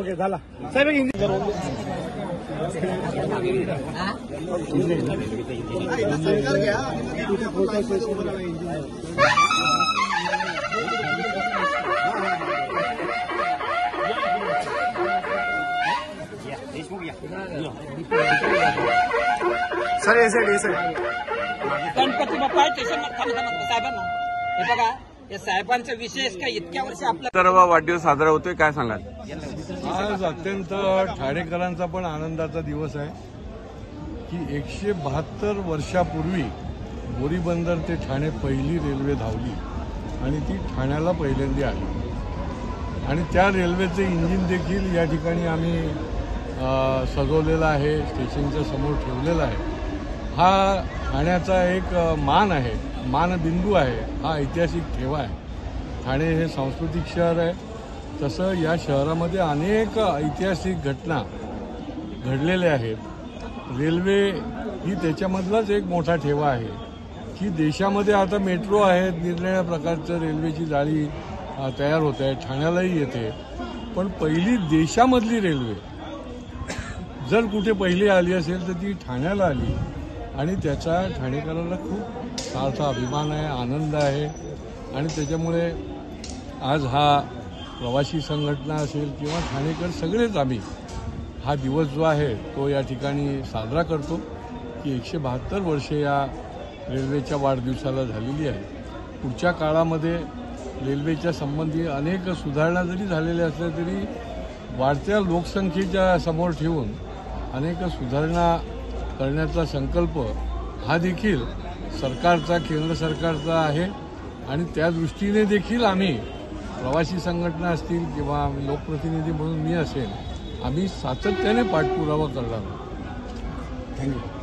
Okay झाला साहेब sir हे sir Ganpati Bappa station साहेबांना हे बघा या साहेबांचा विशेष काय इतक्या वर्ष आपला सर्व वाढदिवस साजरा होतोय, काय सांगाल? आज अत्यंत ठाणेकरांचा पण आनंदाचा दिवस आहे की 172 वर्षापूर्वी बोरीबंदर ते ठाणे पहिली रेल्वे धावली आणि ती ठाण्याला पहिल्यांदा आली आणि त्या रेल्वेचे इंजिन देखील या ठिकाणी आम्ही सजवलेलं आहे, स्टेशनच्या समोर ठेवलेला आहे। हा ठाण्याचा एक मान आहे, मानबिंदू आहे, हा ऐतिहासिक ठेवा आहे। ठाणे हे सांस्कृतिक शहर आहे, तसं या शहरामध्ये अनेक ऐतिहासिक घटना घडलेल्या आहेत। रेल्वे ही त्याच्यामधलाच एक मोठा ठेवा आहे की देशामध्ये आता मेट्रो आहेत, निरनिराळ्या प्रकारचं रेल्वेची जाळी तयार होत आहे, ठाण्यालाही येते, पण पहिली देशामधली रेल्वे जर कुठे पहिली आली असेल तर ती ठाण्याला आली आणि त्याचा ठाणेकरांना खूप सारखा अभिमान आहे, आनंद आहे आणि त्याच्यामुळे आज हा प्रवासी संघटना असेल किंवा ठाणेकर सगळेच आम्ही हा दिवस जो आहे तो या ठिकाणी साजरा करतो की 172 वर्षे या रेल्वेच्या वाढदिवसाला झालेली आहे। पुढच्या काळामध्ये रेल्वेच्या संबंधी अनेक सुधारणा जरी झालेल्या असल्या तरी वाढत्या लोकसंख्येच्या समोर ठेवून अनेक सुधारणा करण्याचा संकल्प हा देखील सरकारचा, केंद्र सरकारचा आहे आणि त्या दृष्टीने देखील आम्ही प्रवासी संघटना असतील किंवा लोकप्रतिनिधी म्हणून मी असेल, आम्ही सातत्याने पाठपुरावा करणार आहोत। थँक्यू।